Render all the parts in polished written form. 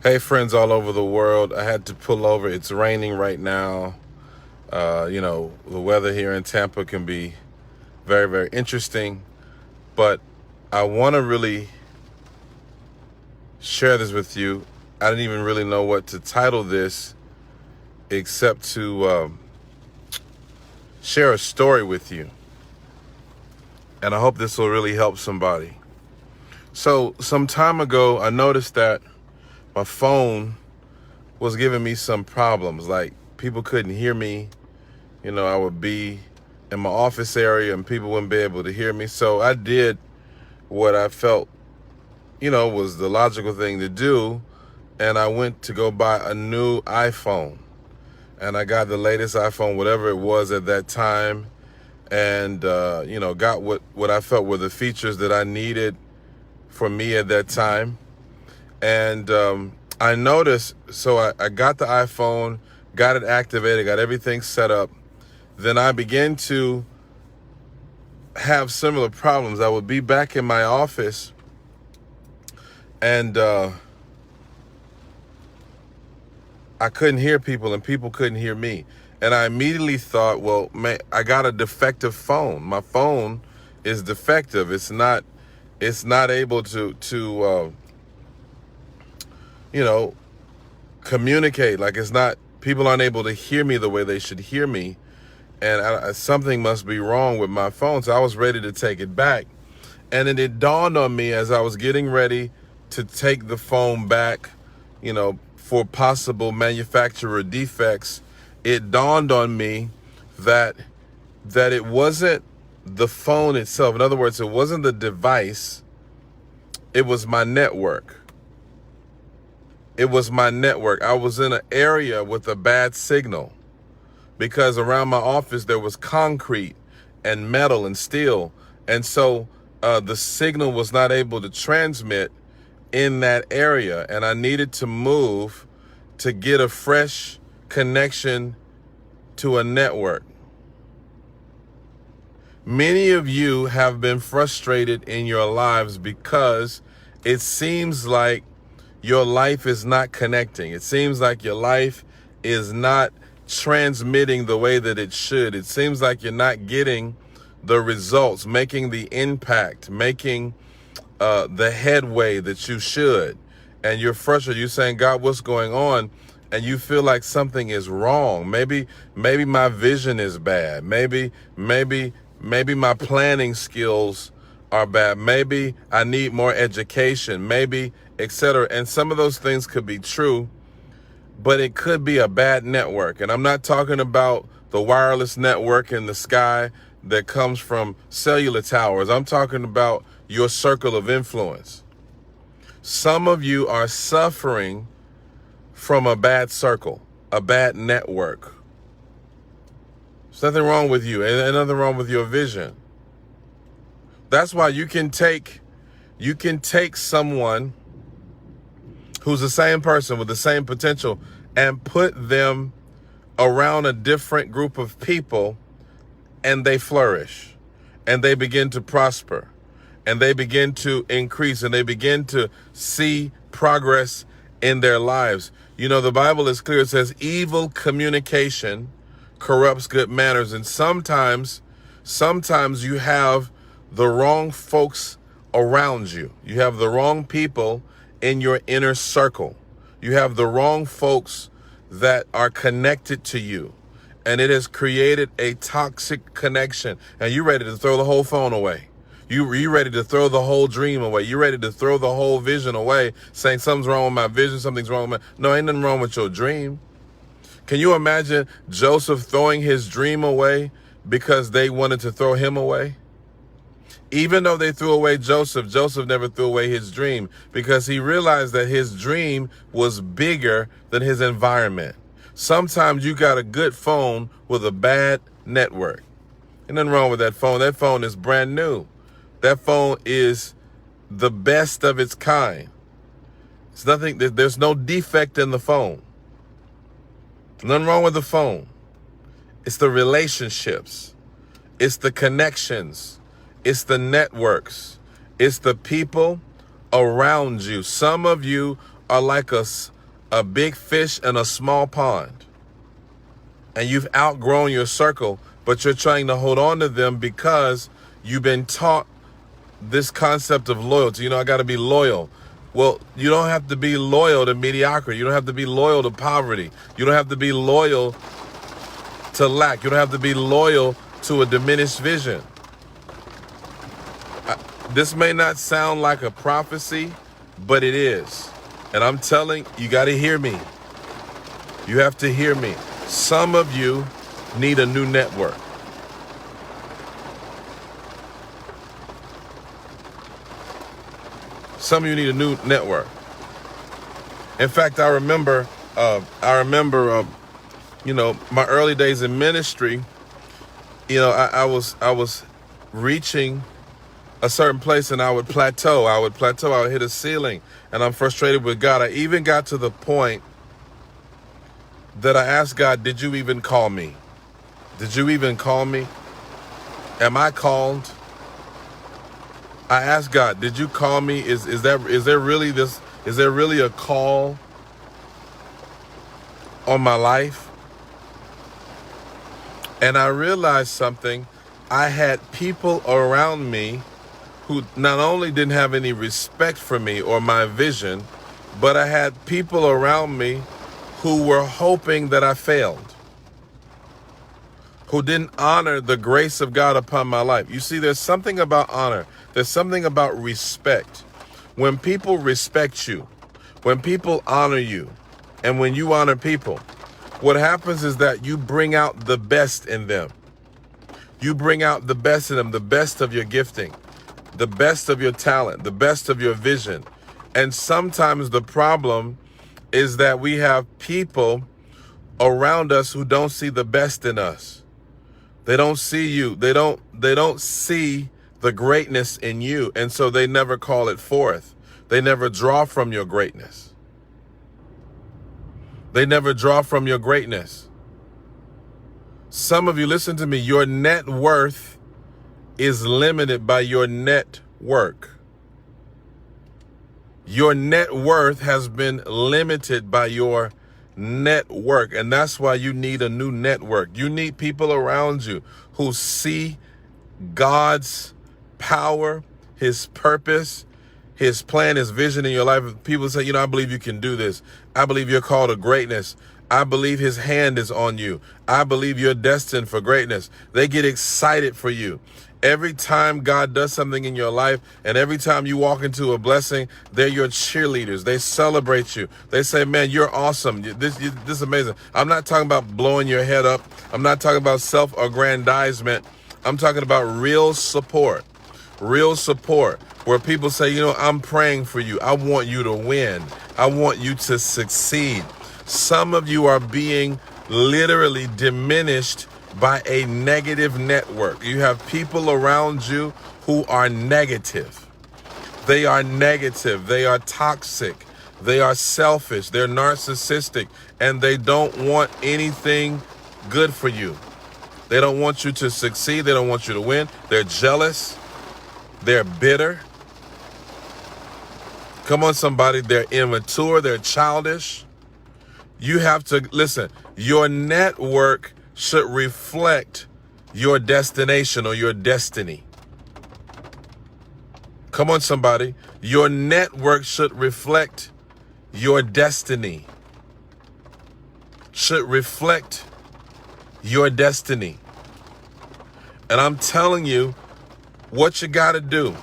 Hey, friends all over the world. I had to pull over. It's raining right now. The weather here in Tampa can be very, very interesting. But I want to really share this with you. I didn't even really know what to title this except to share a story with you. And I hope this will really help somebody. So, some time ago, I noticed that my phone was giving me some problems. Like, people couldn't hear me. I would be in my office area and people wouldn't be able to hear me. So I did what I felt, was the logical thing to do. And I went to go buy a new iPhone. And I got the latest iPhone, whatever it was at that time. And, got what I felt were the features that I needed for me at that time. And I noticed, so I got the iPhone, got it activated, got everything set up. Then I began to have similar problems. I would be back in my office and I couldn't hear people and people couldn't hear me. And I immediately thought, well, man, I got a defective phone. My phone is defective. It's not able to communicate. Like, people aren't able to hear me the way they should hear me. And something must be wrong with my phone. So I was ready to take it back. And then it dawned on me as I was getting ready to take the phone back, for possible manufacturer defects. It dawned on me that it wasn't the phone itself. In other words, it wasn't the device. It was my network. It was my network. I was in an area with a bad signal, because around my office there was concrete and metal and steel. And so the signal was not able to transmit in that area. And I needed to move to get a fresh connection to a network. Many of you have been frustrated in your lives because it seems like your life is not connecting. It seems like your life is not transmitting the way that it should. It seems like you're not getting the results, making the impact, making the headway that you should. And you're frustrated. You're saying, God, what's going on? And you feel like something is wrong. Maybe my vision is bad. Maybe my planning skills are bad. Maybe I need more education. Maybe, etc. And some of those things could be true, but it could be a bad network. And I'm not talking about the wireless network in the sky that comes from cellular towers. I'm talking about your circle of influence. Some of you are suffering from a bad circle, a bad network. There's nothing wrong with you, and nothing wrong with your vision. That's why you can take someone who's the same person with the same potential and put them around a different group of people, and they flourish and they begin to prosper and they begin to increase and they begin to see progress in their lives. The Bible is clear. It says evil communication corrupts good manners. And sometimes you have the wrong folks around you. You have the wrong people in your inner circle. You have the wrong folks that are connected to you. And it has created a toxic connection. And you're ready to throw the whole phone away. You ready to throw the whole dream away. You're ready to throw the whole vision away, saying something's wrong with my vision, something's wrong with my... No, ain't nothing wrong with your dream. Can you imagine Joseph throwing his dream away because they wanted to throw him away? Even though they threw away Joseph, Joseph never threw away his dream, because he realized that his dream was bigger than his environment. Sometimes you got a good phone with a bad network. Ain't nothing wrong with that phone. That phone is brand new. That phone is the best of its kind. There's no defect in the phone. Nothing wrong with the phone. It's the relationships. It's the connections. It's the networks. It's the people around you. Some of you are like a big fish in a small pond, and you've outgrown your circle, but you're trying to hold on to them because you've been taught this concept of loyalty. I got to be loyal. Well, you don't have to be loyal to mediocrity. You don't have to be loyal to poverty. You don't have to be loyal to lack. You don't have to be loyal to a diminished vision. This may not sound like a prophecy, but it is. And I'm telling you, got to hear me. You have to hear me. Some of you need a new network. Some of you need a new network. In fact, I remember, my early days in ministry. I was reaching a certain place, and I would plateau. I would hit a ceiling, and I'm frustrated with God. I even got to the point that I asked God, "Did you even call me? Did you even call me? Am I called?" I asked God, "Did you call me? Is there really a call on my life?" And I realized something. I had people around me who not only didn't have any respect for me or my vision, but I had people around me who were hoping that I failed, who didn't honor the grace of God upon my life. You see, there's something about honor. There's something about respect. When people respect you, when people honor you, and when you honor people, what happens is that you bring out the best in them. You bring out the best in them, the best of your gifting, the best of your talent, the best of your vision. And sometimes the problem is that we have people around us who don't see the best in us. They don't see you. They don't see the greatness in you. And so they never call it forth. They never draw from your greatness. They never draw from your greatness. Some of you, listen to me, your net worth is limited by your network. Your net worth has been limited by your network, and that's why you need a new network. You need people around you who see God's power, his purpose, his plan, his vision in your life. People say, I believe you can do this. I believe you're called to greatness. I believe his hand is on you. I believe you're destined for greatness. They get excited for you. Every time God does something in your life, and every time you walk into a blessing, they're your cheerleaders. They celebrate you. They say, "Man, you're awesome. This is amazing." I'm not talking about blowing your head up. I'm not talking about self-aggrandizement. I'm talking about real support where people say, "I'm praying for you. I want you to win. I want you to succeed." Some of you are being literally diminished by a negative network. You have people around you who are negative. They are negative. They are toxic. They are selfish. They're narcissistic, and they don't want anything good for you. They don't want you to succeed. They don't want you to win. They're jealous. They're bitter. Come on, somebody. They're immature. They're childish. You have to listen. Your network should reflect your destination or your destiny. Come on, somebody. Your network should reflect your destiny. Should reflect your destiny. And I'm telling you what you got to do.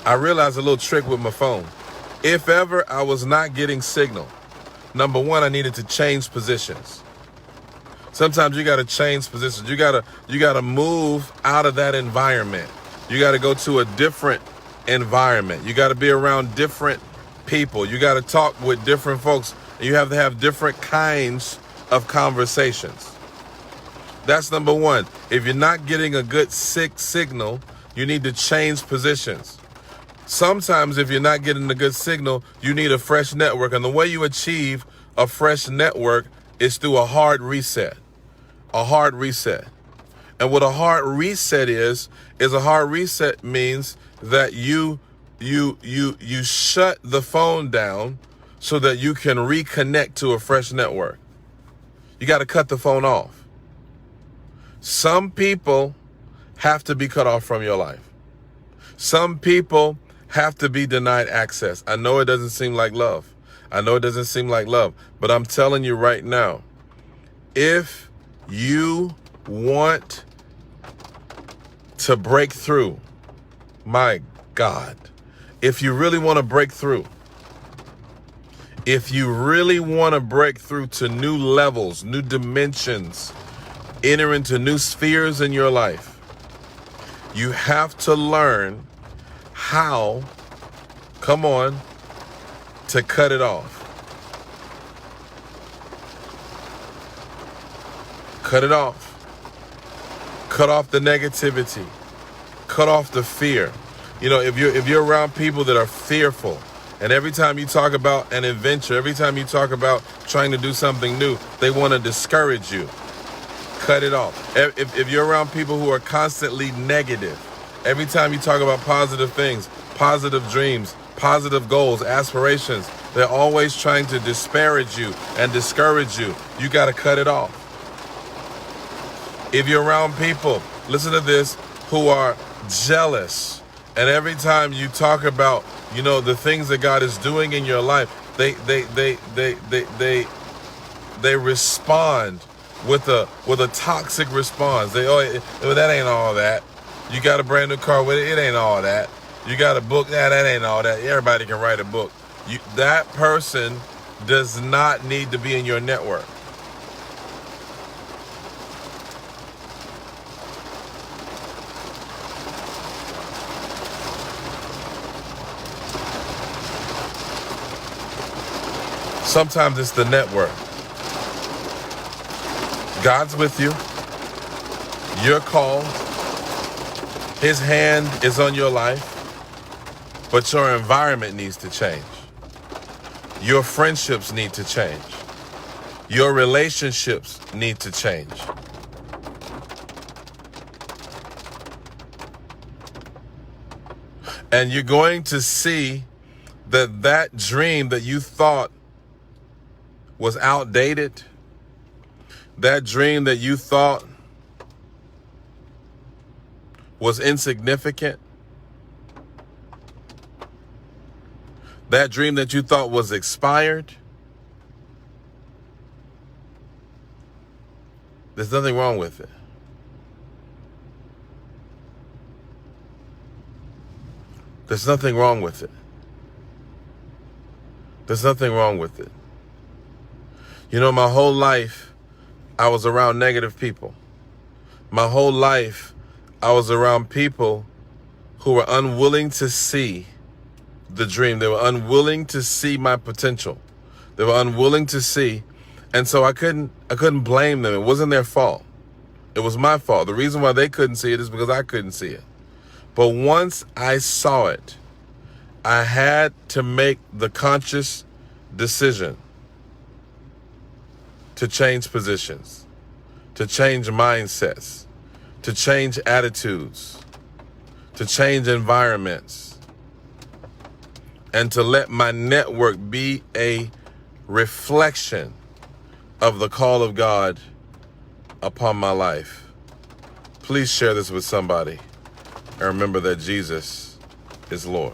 I realized a little trick with my phone. If ever I was not getting signal, number one, I needed to change positions. Sometimes you got to change positions. You got to move out of that environment. You got to go to a different environment. You got to be around different people. You got to talk with different folks. You have to have different kinds of conversations. That's number one. If you're not getting a good signal, you need to change positions. Sometimes if you're not getting a good signal, you need a fresh network. And the way you achieve a fresh network is through a hard reset. A hard reset. And what a hard reset is a hard reset means that you you shut the phone down so that you can reconnect to a fresh network. You got to cut the phone off. Some people have to be cut off from your life. Some people have to be denied access. I know it doesn't seem like love. I know it doesn't seem like love, but I'm telling you right now, if you want to break through, my God, if you really want to break through, if you really want to break through to new levels, new dimensions, enter into new spheres in your life, you have to learn how, come on, to cut it off. Cut it off. Cut off the negativity. Cut off the fear. You know, if you're around people that are fearful, and every time you talk about an adventure, every time you talk about trying to do something new, they want to discourage you. Cut it off. If you're around people who are constantly negative, every time you talk about positive things, positive dreams, positive goals, aspirations, they're always trying to disparage you and discourage you. You got to cut it off. If you're around people, listen to this, who are jealous, and every time you talk about, you know, the things that God is doing in your life, they respond with a toxic response. They, oh, that ain't all that. You got a brand new car with it, it ain't all that. You got a book, that ain't all that. Everybody can write a book. That person does not need to be in your network. Sometimes it's the network. God's with you. You're called. His hand is on your life. But your environment needs to change. Your friendships need to change. Your relationships need to change. And you're going to see that dream that you thought was outdated, that dream that you thought was insignificant, that dream that you thought was expired, there's nothing wrong with it. There's nothing wrong with it. There's nothing wrong with it. You know, my whole life, I was around negative people. My whole life, I was around people who were unwilling to see the dream. They were unwilling to see my potential. They were unwilling to see. And so I couldn't blame them. It wasn't their fault. It was my fault. The reason why they couldn't see it is because I couldn't see it. But once I saw it, I had to make the conscious decision to change positions, to change mindsets, to change attitudes, to change environments, and to let my network be a reflection of the call of God upon my life. Please share this with somebody, and remember that Jesus is Lord.